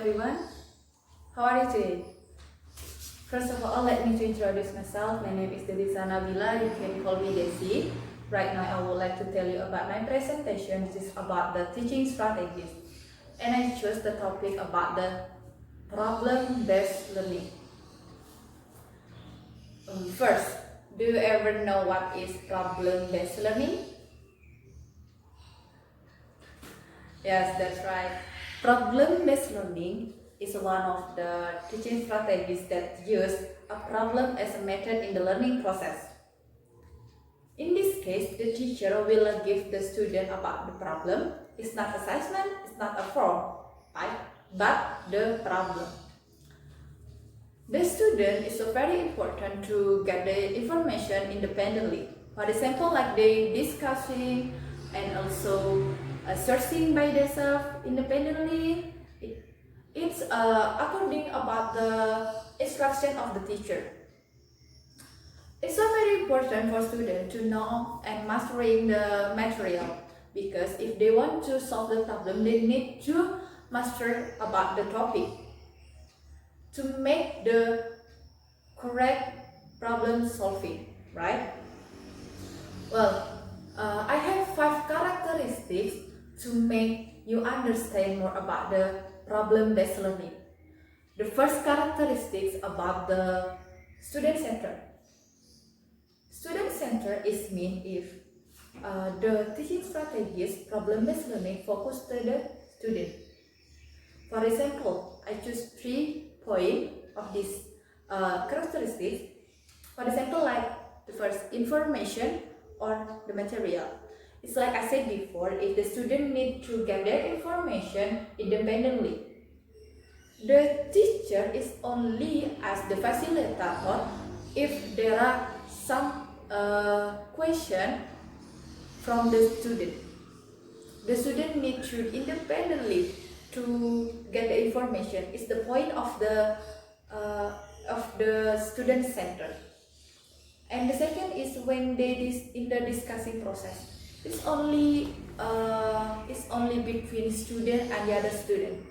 everyone. How are you today? First of all, let me to introduce myself. My name is Dedisa Nabila. You can call me Desi. Right now, I would like to tell you about my presentation. This is about the teaching strategies. And I chose the topic about the problem-based learning. First, do you ever know what is problem-based learning? Yes, that's right. Problem-based learning is one of the teaching strategies that use a problem as a method in the learning process. In this case, the teacher will give the student about the problem. It's not assessment, it's not a form, right? But the problem. The student is so very important to get the information independently. For example, like they discussing and also searching by themselves independently. It's according about the instruction of the teacher. It's so very important for students to know and mastering the material, because if they want to solve the problem, they need to master about the topic to make the correct problem solving, right? Well, I have 5 characteristics to make you understand more about the problem-based learning. The first characteristics about the student center. Student center is mean if the teaching strategies problem-based learning focus to the student. For example, I choose 3 points of these characteristics. For example, like the first, information or the material. It's like I said before, if the student need to gather information independently, the teacher is only as the facilitator if there are some question from the student. The student need to independently to get the information. It's the point of the student center. And the second is when they in the discussing process. It's only between student and the other student.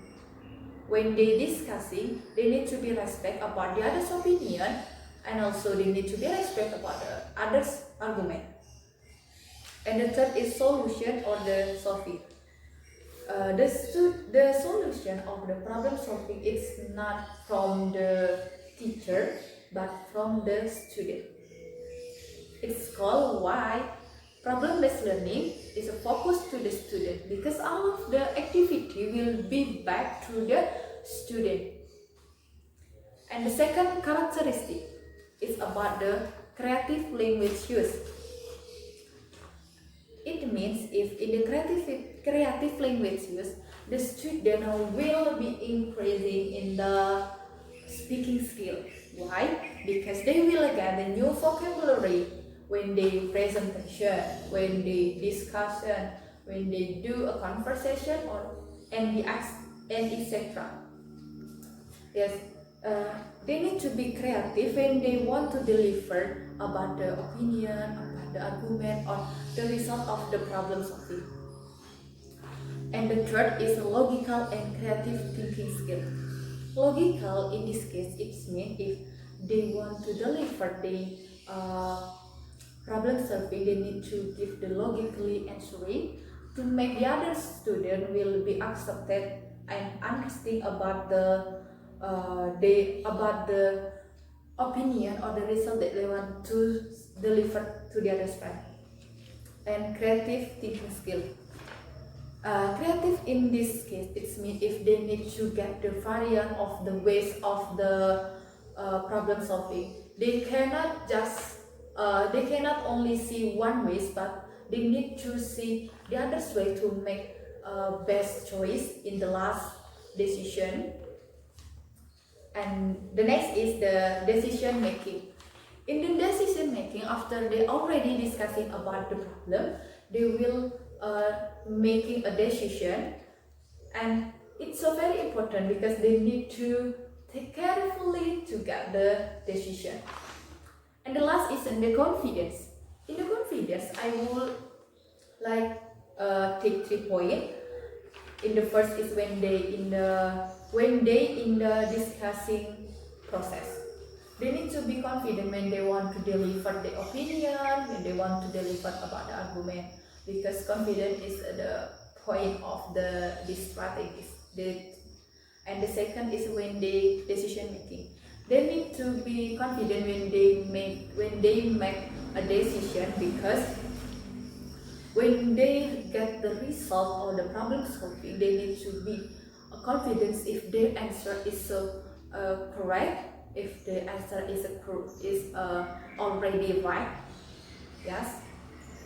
When they discussing, they need to be respect about the other's opinion, and also they need to be respect about the other's argument. And the third is solution or the solving. The solution of the problem solving is not from the teacher but from the student. It's called why problem-based learning is a focus to the student, because all of the activity will be back to the student. And the second characteristic is about the creative language use. It means if in the creative language use, the student will be increasing in the speaking skill. Why? Because they will get a new vocabulary when they presentation, when they discussion, when they do a conversation and etc. Yes, they need to be creative when they want to deliver about the opinion, about the argument, or the result of the problem solving. And the third is logical and creative thinking skill. Logical in this case, it means if they want to deliver the problem solving, they need to give the logically answering to make the other student will be accepted and understand about the opinion or the result that they want to deliver to the other friend. And creative thinking skill. Creative in this case, it means if they need to get the variant of the ways of the problem solving, they cannot only see one way, but they need to see the other way to make best choice in the last decision. And the next is the decision making. In the decision making, after they already discussing about the problem, they will making a decision, and it's so very important because they need to take carefully to get the decision. And the last is in the confidence. In the confidence, I will like take 3 points. In the first is when they in the when they in the discussing process. They need to be confident when they want to deliver the opinion, when they want to deliver about the argument, because confidence is the point of this strategies. And the second is when they decision making. They need to be confident when they make a decision, because when they get the result or the problem solving, they need to be confident if their answer is correct, if the answer is already right. Yes.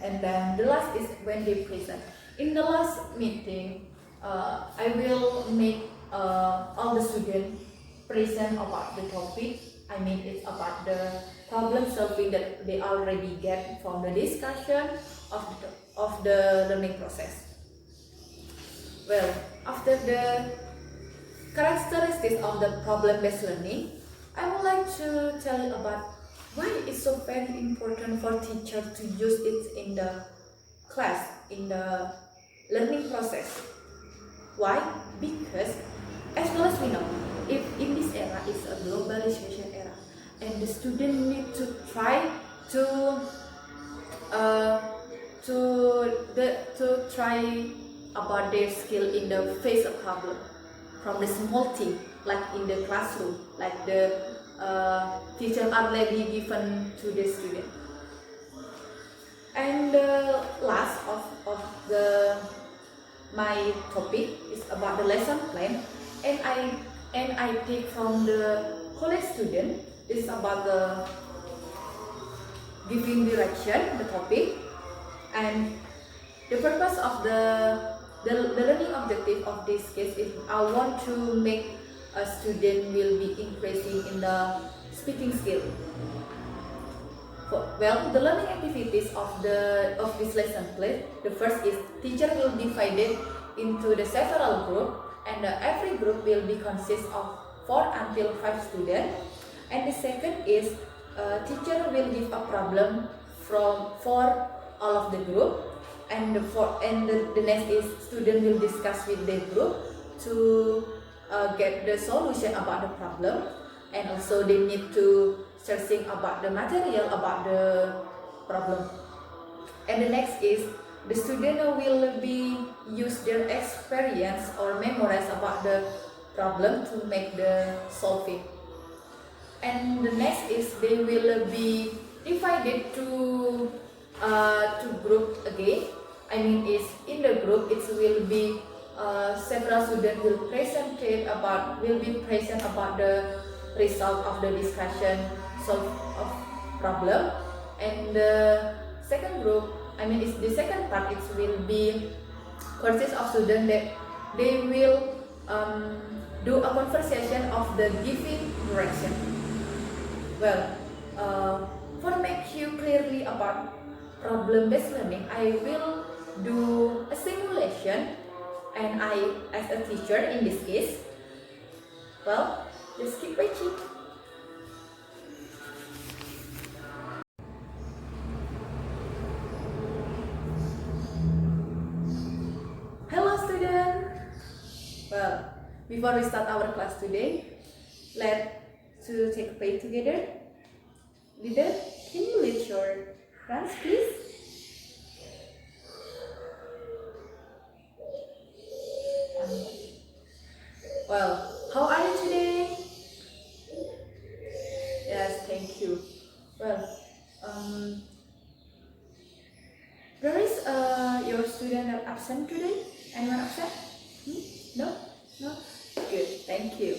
And then the last is when they present. In the last meeting, I will make all the students present about the topic. I mean, it's about the problem solving that they already get from the discussion of the learning process. Well, after the characteristics of the problem-based learning, I would like to tell you about why it's so very important for teachers to use it in the class, in the learning process. Why? Because as well as we know, if in this era is a globalization era, and the student need to try to try about their skill in the face of problem from the small thing, like in the classroom, like the teacher already given to the student. And the last of my topic is about the lesson plan, and I take from the college student. It's about the giving direction, the topic, and the purpose of the learning objective of this case is I want to make a student will be increasing in the speaking skill. Well, the learning activities of this lesson plan, the first is teacher will divide it into the several group, and every group will be consist of 4 until 5 students. And the second is teacher will give a problem for all of the group, and the next is student will discuss with the group to get the solution about the problem, and also they need to searching about the material about the problem. And the next is the student will be use their experience or memorize about the problem to make the solving. And the next is they will be divided to group again. I mean, is in the group it will be several students will be present about the result of the discussion solve of problem. And the second group, I mean, is the second part. It will be consist of students that they will do a conversation of the giving direction. Well, for make you clearly about problem-based learning, I will do a simulation, and I, as a teacher in this case, well, just keep watching. Hello students! Well, before we start our class today, let's take a break together. Leader, can you lead your class, please? Well, how are you today? Yes, thank you. Well, there is your student that absent today? Anyone absent? No? No? Good, thank you.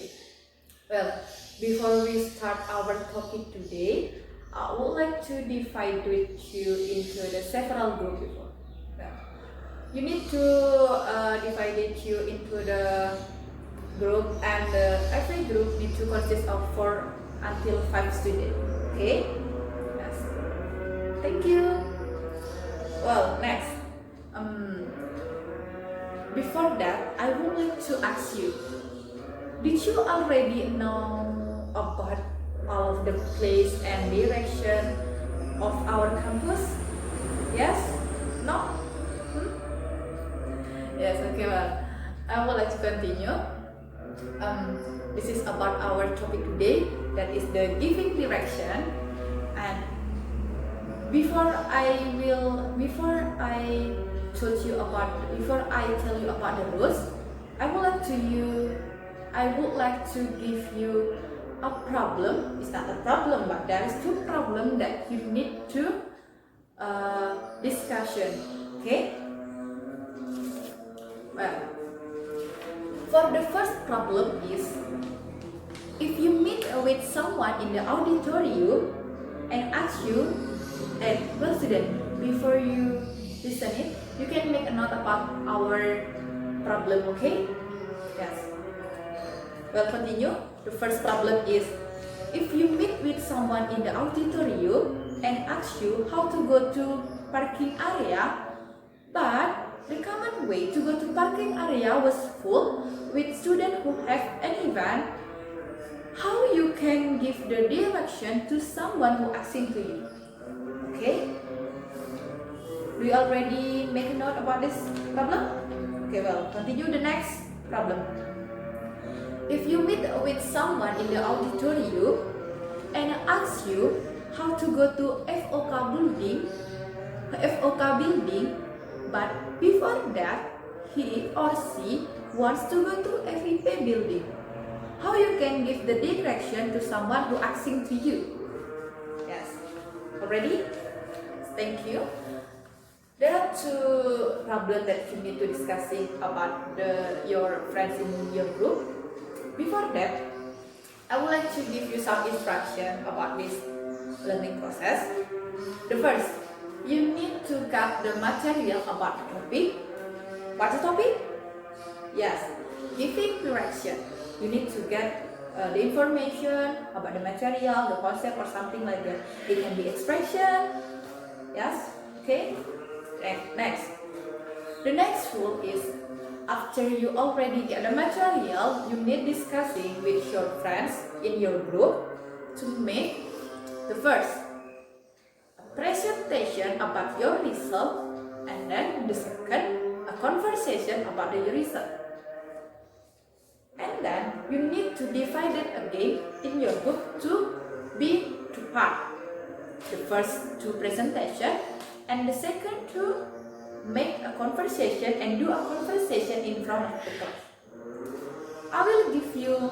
Well, before we start our topic today, I would like to divide with you into the several groups before. You need to divide you into the group, and every group need to consist of 4 until 5 students. Okay? Yes. Thank you. Well, next. Before that, I would like to ask you, did you already know about all of the place and direction of our campus? Yes? No? Yes, okay, well, I would like to continue. this is about our topic today, that is the giving direction. And before I tell you about the rules, I would like to give you a problem. It's not a problem, but there is two problems that you need to discussion. Okay. Well, for the first problem is, if you meet with someone in the auditorium and ask you, and well student, before you listen it, you can make a note about our problem, okay? Yes. Well, continue. The first problem is, if you meet with someone in the auditorium and ask you how to go to parking area, but the common way to go to parking area was full with students who have an event, how you can give the direction to someone who asking to you? Okay? Do you already make a note about this problem? Okay, well, continue the next problem. If you meet with someone in the auditorium and ask you how to go to FOK building, but before that he or she wants to go to FIP building, how you can give the direction to someone who asking to you? Yes. Already? Thank you. There are two problems that you need to discuss about your friends in your group. Before that, I would like to give you some instruction about this learning process. The first, you need to cut the material about the topic. What's the topic? Yes, giving direction. You need to get the information about the material, the concept, or something like that. It can be expression. Yes, okay. Next, the next rule is, after you already get the material, you need discussing with your friends in your group to make the first a presentation about your result, and then the second a conversation about the result. And then you need to divide it again in your group to be two parts. The first two presentation and the second to make a conversation and do a conversation in front of the class. I will give you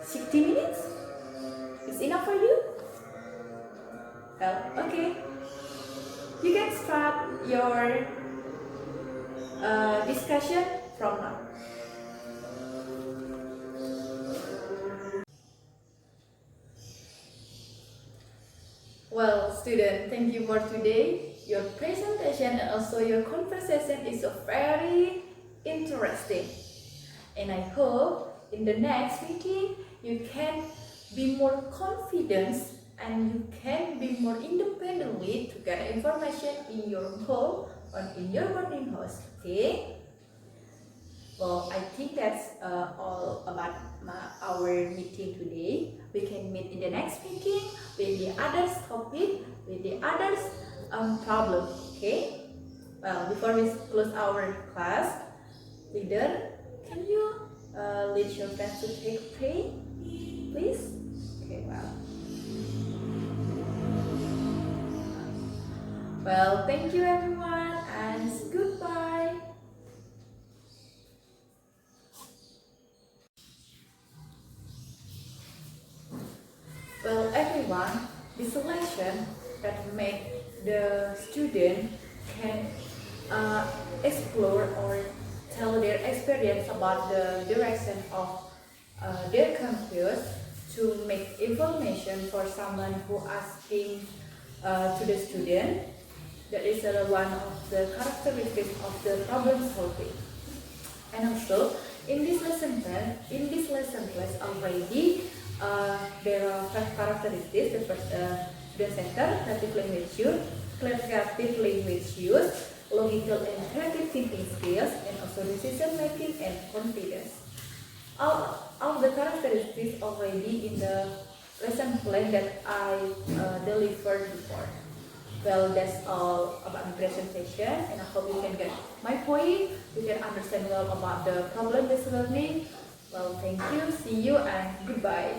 60 minutes. Is enough for you? Well, okay. You can start your discussion from now. Well, student, thank you for today. Your presentation and also your conversation is very interesting. And I hope in the next meeting you can be more confident and you can be more independently to get information in your home or in your boarding house. Okay? Well, I think that's all about our meeting today. We can meet in the next meeting with the other topic, with the other problem. Okay? Well, before we close our class, leader, can you lead your friends to take a pray, please? Okay, well. Well, thank you everyone and goodbye. Well, everyone, this lesson that made the student can explore or tell their experience about the direction of their campus to make information for someone who asking to the student. That is one of the characteristics of the problem solving. And also, in this lesson class already, there are 5 characteristics. The first, student center, creative language use, logical and creative thinking skills, and also decision making and confidence. All the characteristics already in the lesson plan that I delivered before. Well, that's all about the presentation, and I hope you can get my point. You can understand well about the problem-based learning. Well, thank you, see you, and goodbye.